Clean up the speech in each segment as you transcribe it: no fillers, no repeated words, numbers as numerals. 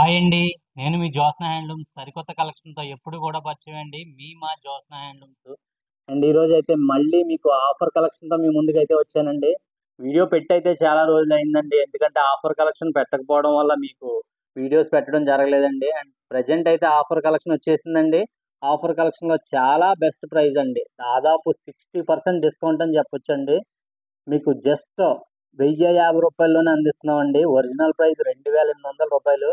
Hi అండి. నేను మీ Jyotsna handlooms సరికొత్త కలెక్షన్‌తో ఎప్పుడు కూడా పరిచయం అండి. మా జ్యోత్స్న హ్యాండ్లూమ్స్. అండ్ ఈరోజు అయితే మళ్ళీ మీకు ఆఫర్ కలెక్షన్‌తో మీ ముందుకైతే వచ్చానండి. వీడియో పెట్టయితే చాలా రోజులయిందండి. ఎందుకంటే ఆఫర్ కలెక్షన్ పెట్టకపోవడం వల్ల మీకు వీడియోస్ పెట్టడం జరగలేదండి. అండ్ ప్రెజెంట్ అయితే ఆఫర్ కలెక్షన్ వచ్చేసిందండి. ఆఫర్ కలెక్షన్‌లో చాలా బెస్ట్ ప్రైస్ అండి. దాదాపు 60% డిస్కౌంట్ అని చెప్పొచ్చండి. మీకు జస్ట్ రూ. 1050 అందిస్తున్నామండి. ఒరిజినల్ ప్రైస్ రూ. 2800.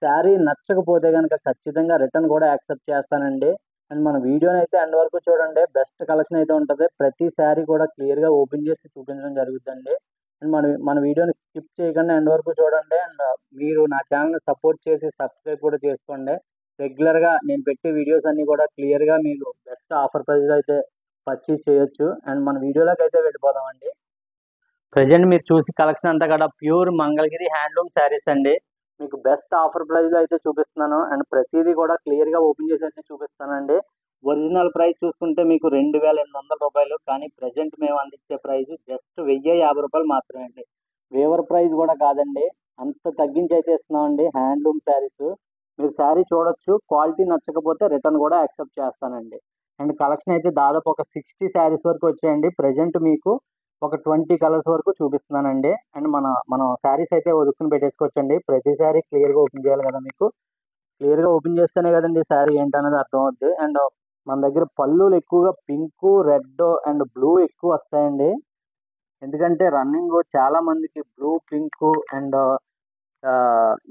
శారీ నచ్చకపోతే గనక ఖచ్చితంగా రిటర్న్ కూడా యాక్సెప్ట్ చేస్తానండి. అండ్ మన వీడియోనైతే ఎండ్ వరకు చూడండి. బెస్ట్ కలెక్షన్ అయితే ఉంటది. ప్రతి శారీ కూడా క్లియర్‌గా ఓపెన్ చేసి చూపించడం జరుగుద్దండి. అండ్ మన మన వీడియోని స్కిప్ చేయకుండా ఎండ్ వరకు చూడండి. అండ్ మీరు నా ఛానెల్‌ని సపోర్ట్ చేసి సబ్స్క్రైబ్ కూడా చేసుకోండి. రెగ్యులర్‌గా నేను పెట్టే వీడియోస్ అన్నీ కూడా క్లియర్‌గా మీరు బెస్ట్ ఆఫర్ ప్రైస్‌లో అయితే పర్చేజ్ చేయొచ్చు. అండ్ మన వీడియోలోకైతే వెళ్ళిపోదామండి. ప్రెజెంట్ మీరు చూసి కలెక్షన్ అంతా కూడా ప్యూర్ మంగళగిరి హ్యాండ్లూమ్ శారీస్ అండి. మీకు బెస్ట్ ఆఫర్ ప్రైస్‌లో అయితే చూపిస్తున్నాను. అండ్ ప్రతీదీ కూడా క్లియర్‌గా ఓపెన్ చేసి అయితే చూపిస్తానండి. ఒరిజినల్ ప్రైస్ చూసుకుంటే మీకు రూ. 2800. కానీ ప్రెజెంట్ మేము అందించే ప్రైస్ జస్ట్ రూ. 1050 మాత్రమే అండి. వేవర్ ప్రైస్ కూడా కాదండి. అంత తగ్గించి అయితే ఇస్తున్నామండి హ్యాండ్లూమ్ శారీస్. మీరు శారీ చూడొచ్చు. క్వాలిటీ నచ్చకపోతే రిటర్న్ కూడా యాక్సెప్ట్ చేస్తానండి. అండ్ కలెక్షన్ అయితే దాదాపు ఒక 60 శారీస్ వరకు వచ్చాయండి. ప్రెజెంట్ మీకు ఒక 20 కలర్స్ వరకు చూపిస్తున్నానండి. అండ్ మనం శారీస్ అయితే ఒదుక్కుని పెట్టేసుకోవచ్చండి. ప్రతి శారీ క్లియర్‌గా ఓపెన్ చేయాలి కదా మీకు. క్లియర్‌గా ఓపెన్ చేస్తేనే కదండీ శారీ ఏంటనేది అర్థమవుద్ది. అండ్ మన దగ్గర పళ్ళులు ఎక్కువగా పింకు, రెడ్ అండ్ బ్లూ ఎక్కువ వస్తాయండి. ఎందుకంటే రన్నింగ్ చాలా మందికి బ్లూ, పింకు అండ్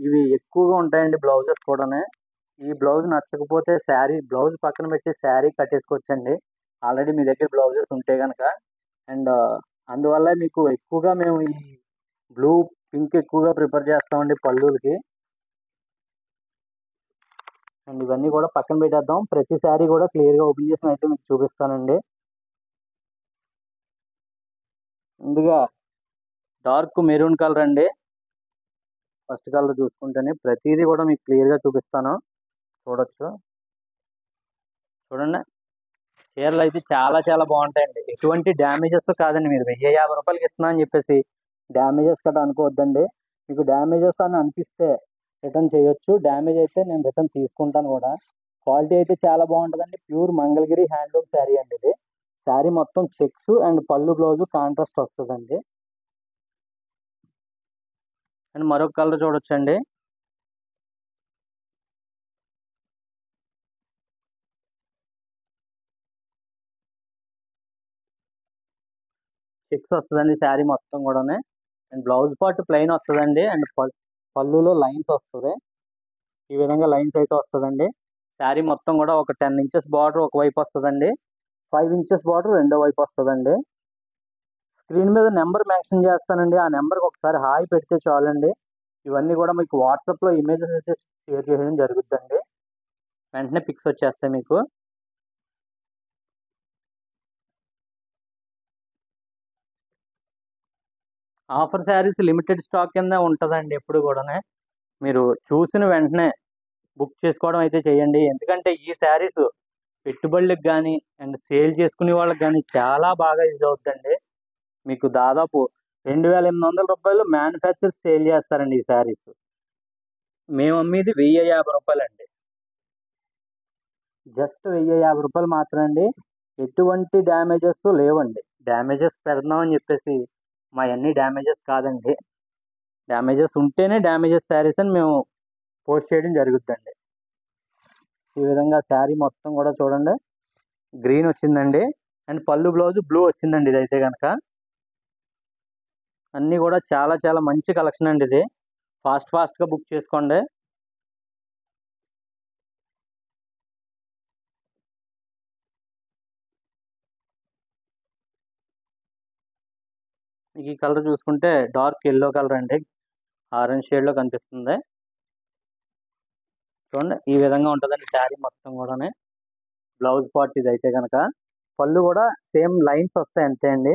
ఇవి ఎక్కువగా ఉంటాయండి బ్లౌజెస్ కూడాను. ఈ బ్లౌజ్ నచ్చకపోతే బ్లౌజ్ పక్కన పెట్టి శారీ కట్టేసుకోవచ్చండి. ఆల్రెడీ మీ దగ్గర బ్లౌజెస్ ఉంటే గనక. అండ్ అందువల్ల మీకు ఎక్కువగా మేము ఈ బ్లూ, పింక్ ఎక్కువగా ప్రిఫర్ చేస్తామండి పళ్ళులకి. అండ్ ఇవన్నీ కూడా పక్కన పెట్టేద్దాం. ప్రతి శారీ కూడా క్లియర్‌గా ఓపెన్ చేసి అయితే మీకు చూపిస్తానండి. ముందుగా డార్క్ మెరూన్ కలర్ అండి. ఫస్ట్ కలర్ చూసుకుంటేనే ప్రతీదీ కూడా మీకు క్లియర్‌గా చూపిస్తాను. చూడొచ్చు. చూడండి. చీరలు అయితే చాలా చాలా బాగుంటాయండి. ఎటువంటి డ్యామేజెస్ కాదండి. మీరు రూ. 1050కి ఇస్తున్నా అని చెప్పేసి డ్యామేజెస్ గట్రా అనుకోవద్దండి. మీకు డ్యామేజెస్ అని అనిపిస్తే రిటర్న్ చేయొచ్చు. డ్యామేజ్ అయితే నేను రిటర్న్ తీసుకుంటాను కూడా. క్వాలిటీ అయితే చాలా బాగుంటుందండి. ప్యూర్ మంగళగిరి హ్యాండ్లూమ్ శారీ అండి ఇది. శారీ మొత్తం చెక్స్ అండ్ పళ్ళు బ్లౌజ్ కాంట్రాస్ట్ వస్తుందండి. అండ్ మరొక కలర్ చూడొచ్చండి. చెక్స్ వస్తుందండి శారీ మొత్తం కూడానే. అండ్ బ్లౌజ్ పార్ట్ ప్లెయిన్ వస్తుందండి. అండ్ పళ్ళులో లైన్స్ వస్తుంది. ఈ విధంగా లైన్స్ అయితే వస్తుందండి. శారీ మొత్తం కూడా ఒక 10 ఇంచెస్ బార్డర్ ఒకవైపు వస్తుందండి. 5 ఇంచెస్ బార్డర్ రెండో వైపు వస్తుందండి. స్క్రీన్ మీద నెంబర్ మెన్షన్ చేస్తానండి. ఆ నెంబర్కి ఒకసారి హాయ్ పెడితే చాలండి. ఇవన్నీ కూడా మీకు వాట్సాప్లో ఇమేజెస్ అయితే షేర్ చేయడం జరుగుతుందండి. వెంటనే పిక్స్ వచ్చేస్తాయి మీకు. ఆఫర్ శారీస్ లిమిటెడ్ స్టాక్ కింద ఉంటుందండి ఎప్పుడు కూడానే. మీరు చూసిన వెంటనే బుక్ చేసుకోవడం అయితే చేయండి. ఎందుకంటే ఈ శారీస్ పెట్టుబడులకు కానీ అండ్ సేల్ చేసుకునే వాళ్ళకి కానీ చాలా బాగా యూజ్ అవుతుందండి. మీకు దాదాపు రూ. 2800 మ్యానుఫ్యాక్చర్ సేల్ చేస్తారండి ఈ శారీస్. మేము అమ్మేది రూ. 1050 అండి. జస్ట్ రూ. 1050 మాత్రమే అండి. ఎటువంటి డ్యామేజెస్ లేవండి. డ్యామేజెస్ పెడుతున్నామని చెప్పేసి మా అన్ని డ్యామేజెస్ కాదండి. డ్యామేజెస్ ఉంటేనే డ్యామేజెస్ శారీస్ అని మేము పోస్ట్ చేయడం జరుగుతుందండి. ఈ విధంగా శారీ మొత్తం కూడా చూడండి. గ్రీన్ వచ్చిందండి. అండ్ పళ్ళు బ్లౌజ్ బ్లూ వచ్చిందండి ఇదైతే కనుక. అన్నీ కూడా చాలా చాలా మంచి కలెక్షన్ అండి ఇది. ఫాస్ట్‌గా బుక్ చేసుకోండి. మీకు ఈ కలర్ చూసుకుంటే డార్క్ యెల్లో కలర్ అండి. ఆరెంజ్ షేడ్‌లో కనిపిస్తుంది. చూడండి ఈ విధంగా ఉంటదండి శారీ మొత్తం కూడాని. బ్లౌజ్ పార్ట్ ఇదైతే గనక. పళ్ళు కూడా సేమ్ లైన్స్ వస్తాయి అంతే అండి.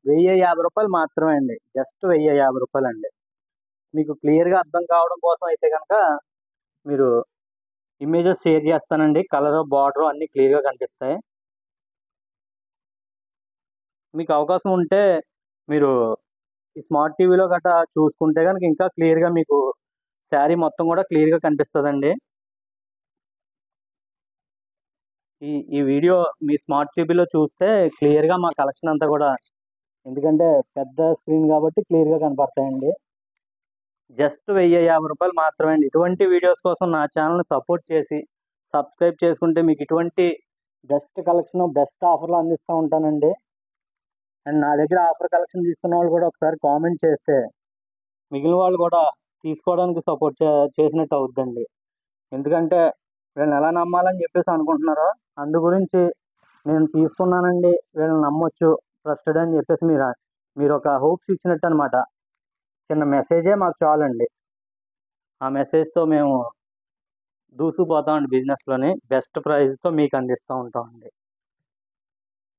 రూ. 1050 మాత్రమే అండి. జస్ట్ రూ. 1050 అండి. మీకు క్లియర్‌గా అర్థం కావడం కోసం అయితే గనక మీరు ఇమేజెస్ షేర్ చేస్తానండి. కలరు, బార్డరు అన్నీ క్లియర్‌గా కనిపిస్తాయి. మీకు అవకాశం ఉంటే మీరు ఈ స్మార్ట్ టీవీలో గట్టా చూసుకుంటే గనక ఇంకా క్లియర్‌గా మీకు శారీ మొత్తం కూడా క్లియర్గా కనిపిస్తుందండి. ఈ వీడియో మీ స్మార్ట్ టీవీలో చూస్తే క్లియర్గా మా కలెక్షన్ అంతా కూడా, ఎందుకంటే పెద్ద స్క్రీన్ కాబట్టి క్లియర్గా కనపడతాయండి. జస్ట్ 1050 రూపాయలు మాత్రమే అండి. ఇటువంటి వీడియోస్ కోసం నా ఛానల్ని సపోర్ట్ చేసి సబ్స్క్రైబ్ చేసుకుంటే మీకు ఇటువంటి బెస్ట్ కలెక్షన్ బెస్ట్ ఆఫర్లు అందిస్తూ ఉంటానండి. అండ్ నా దగ్గర ఆఫర్ కలెక్షన్ తీసుకున్న వాళ్ళు కూడా ఒకసారి కామెంట్ చేస్తే మిగిలిన వాళ్ళు కూడా తీసుకోవడానికి సపోర్ట్ చేసినట్టు అవుద్దండి. ఎందుకంటే వీళ్ళని ఎలా నమ్మాలని చెప్పేసి అనుకుంటున్నారో అందు గురించి నేను తీసుకున్నానండి, వీళ్ళని నమ్మొచ్చు, ట్రస్టెడ్ అని చెప్పేసి మీరు ఒక హోప్స్ ఇచ్చినట్టు అనమాట. చిన్న మెసేజే మాకు చాలండి. ఆ మెసేజ్తో మేము దూసుకుపోతామండి. బిజినెస్లోని బెస్ట్ ప్రైస్తో మీకు అందిస్తూ ఉంటామండి.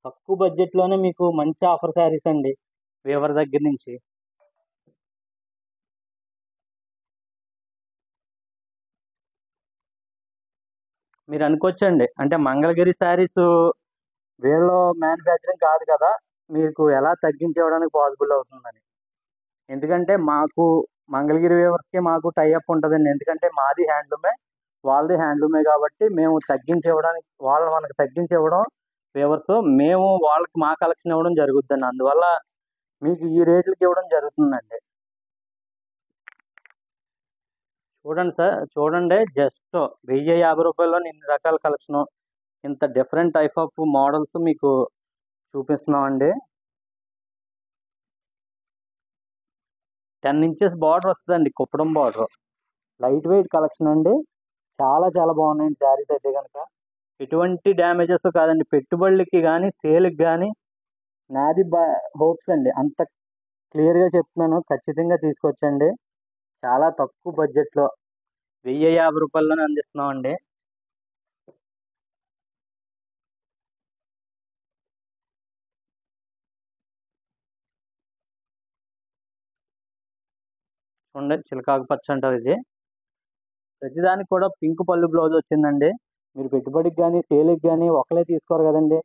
తక్కువ బడ్జెట్లోనే మీకు మంచి ఆఫర్ శారీస్ అండి వీవర్ దగ్గర నుంచి. మీరు అనుకోవచ్చండి, అంటే మంగళగిరి శారీస్ వీళ్ళ మ్యానుఫ్యాక్చరింగ్ కాదు కదా, మీకు ఎలా తగ్గించి ఇవ్వడానికి పాసిబుల్ అవుతుందని. ఎందుకంటే మాకు మంగళగిరి వీవర్స్కి మాకు టైఅప్ ఉంటుందండి. ఎందుకంటే మాది హ్యాండ్లూమే, వాళ్ళది హ్యాండ్లూమే కాబట్టి మేము తగ్గించి ఇవ్వడానికి, వాళ్ళు మనకు తగ్గించి ఇవ్వడం వీవర్స్, మేము వాళ్ళకి మా కలెక్షన్ ఇవ్వడం జరుగుతుందండి. అందువల్ల మీకు ఈ రేట్లకి ఇవ్వడం జరుగుతుందండి. చూడండి సార్, చూడండి, జస్ట్ 1050 రూపాయల్లో ఇన్ని రకాల కలెక్షను, ఇంత డిఫరెంట్ టైప్ ఆఫ్ మోడల్స్ మీకు చూపిస్తున్నామండి. 10 ఇంచెస్ బార్డర్ వస్తుందండి, Kuppadam border. Light weight collection అండి. చాలా చాలా బాగున్నాయండి శారీస్ అయితే కనుక. ఎటువంటి డ్యామేజెస్ కాదండి. పెట్టుబడులకి కానీ సేల్కి కానీ నాది హోప్స్ అండి. అంత క్లియర్గా చెప్తున్నాను, ఖచ్చితంగా తీసుకొచ్చండి. చాలా తక్కువ బడ్జెట్లో 1050 రూపాయల్లోనే అందిస్తున్నామండి. చూడండి, చిలకాకు పచ్చ అంటారు ఇది. ప్రతిదానికి కూడా పింక్ పళ్ళు బ్లౌజ్ వచ్చిందండి. మీరు పెట్టుబడికి కానీ సేల్కి కానీ ఒకలే తీసుకోరు కదండి,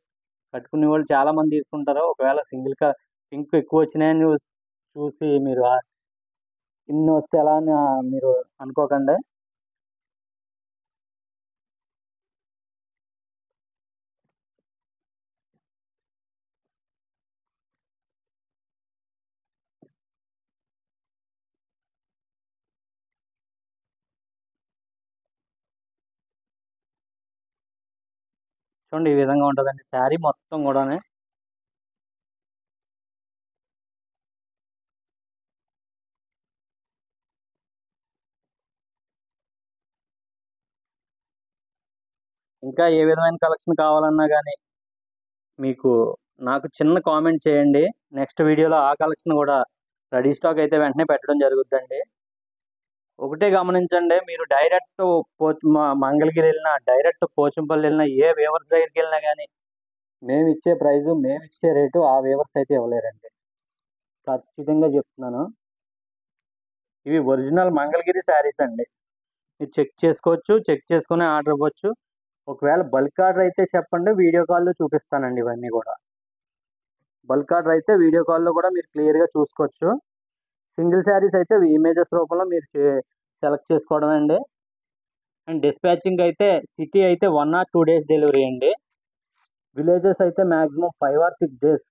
కట్టుకునే వాళ్ళు చాలా మంది తీసుకుంటారు. ఒకవేళ సింగిల్గా పింక్ ఎక్కువ వచ్చినాయని చూసి మీరు ఇన్ని వస్తే ఎలా అని మీరు అనుకోకండి. చూడండి, ఈ విధంగా ఉంటుందండి శారీ మొత్తం కూడానే. ఇంకా ఏ విధమైన కలెక్షన్ కావాలన్నా కానీ మీకు నాకు చిన్న కామెంట్ చేయండి. నెక్స్ట్ వీడియోలో ఆ కలెక్షన్ కూడా రెడీ స్టాక్ అయితే వెంటనే పెట్టడం జరుగుతుందండి. ఒకటే గమనించండి, మీరు డైరెక్ట్ మంగళగిరి వెళ్ళినా, డైరెక్ట్ పోచంపల్లి వెళ్ళినా, ఏ వేవర్స్ దగ్గరికి వెళ్ళినా కానీ మేము ఇచ్చే ప్రైజు, మేము ఇచ్చే రేటు ఆ వేవర్స్ అయితే ఇవ్వలేరండి. ఖచ్చితంగా చెప్తున్నాను. ఇవి ఒరిజినల్ మంగళగిరి శారీస్ అండి. మీరు చెక్ చేసుకోవచ్చు, చెక్ చేసుకుని ఆర్డర్ ఇవ్వచ్చు. ఒకవేళ బల్క్ ఆర్డర్ అయితే చెప్పండి, వీడియో కాల్లో చూపిస్తానండి. ఇవన్నీ కూడా బల్క్ ఆర్డర్ అయితే వీడియో కాల్లో కూడా మీరు క్లియర్గా చూసుకోవచ్చు. సింగిల్ శారీస్ అయితే ఇమేజెస్ రూపంలో మీరు సెలెక్ట్ చేసుకోవడం అండి. అండ్ డిస్పాచింగ్ అయితే సిటీ అయితే 1 or 2 days డెలివరీ అండి. విలేజెస్ అయితే maximum 5 or 6 days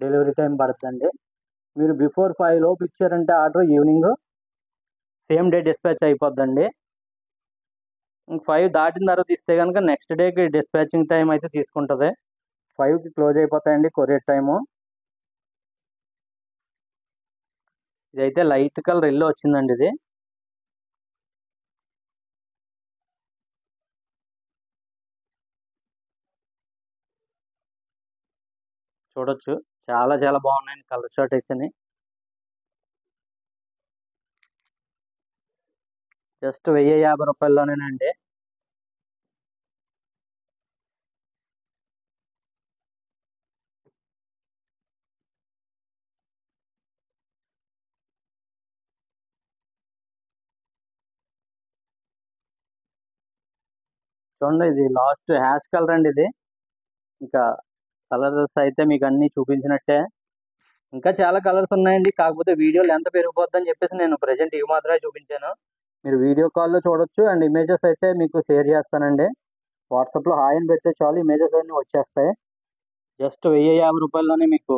delivery time పడుతుందండి. మీరు బిఫోర్ 5 లోపు ఇచ్చారంటే order, evening same day dispatch అయిపోద్దండి. 5 దాటిన తర్వాత ఇస్తే కనుక నెక్స్ట్ డేకి డిస్పాచింగ్ టైం అయితే తీసుకుంటుంది. 5కి క్లోజ్ అయిపోతాయండి కొరియర్ టైము. ఇదైతే లైట్ కలర్ ఎల్లో వచ్చిందండి. ఇది చూడొచ్చు, చాలా చాలా బాగున్నాయండి కలర్ షార్ట్ అయితేనే. జస్ట్ 1050 రూపాయల్లోనేనండి. చూడండి, ఇది లాస్ట్ హ్యాష్ కలర్ అండి. ఇది ఇంకా కలర్స్ అయితే మీకు అన్ని చూపించినట్టే. ఇంకా చాలా కలర్స్ ఉన్నాయండి, కాకపోతే వీడియో లెంత్ పెరిగిపోద్దని చెప్పేసి నేను ప్రజెంట్ ఇవి మాత్రమే చూపించాను. మీరు వీడియో కాల్లో చూడొచ్చు అండ్ ఇమేజెస్ అయితే మీకు షేర్ చేస్తానండి. వాట్సాప్లో హాయ్ అని పెడితే చాలు ఇమేజెస్ అన్నీ వచ్చేస్తాయి. జస్ట్ 1050 రూపాయల్లోనే మీకు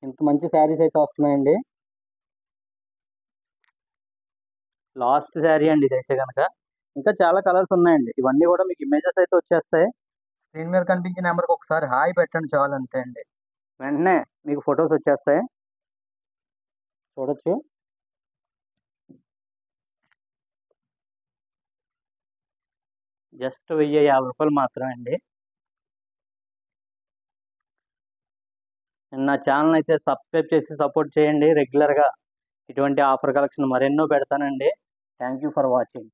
ఇంత మంచి శారీస్ అయితే వస్తున్నాయండి. లాస్ట్ శారీ అండి ఇదైతే కనుక. ఇంకా చాలా కలర్స్ ఉన్నాయండి. ఇవన్నీ కూడా మీకు ఇమేజెస్ అయితే వచ్చేస్తాయి. స్క్రీన్ మీద కనిపించిన నెంబర్కి ఒకసారి హాయ్ పెట్టండి చాలు, అంతే అండి. వెంటనే మీకు ఫొటోస్ వచ్చేస్తాయి, చూడొచ్చు. జస్ట్ 1050 రూపాయలు మాత్రమే అండి. నా ఛానల్ అయితే సబ్స్క్రైబ్ చేసి సపోర్ట్ చేయండి. రెగ్యులర్గా ఇటువంటి ఆఫర్ కలెక్షన్ మరెన్నో పెడతానండి. Thank you for watching.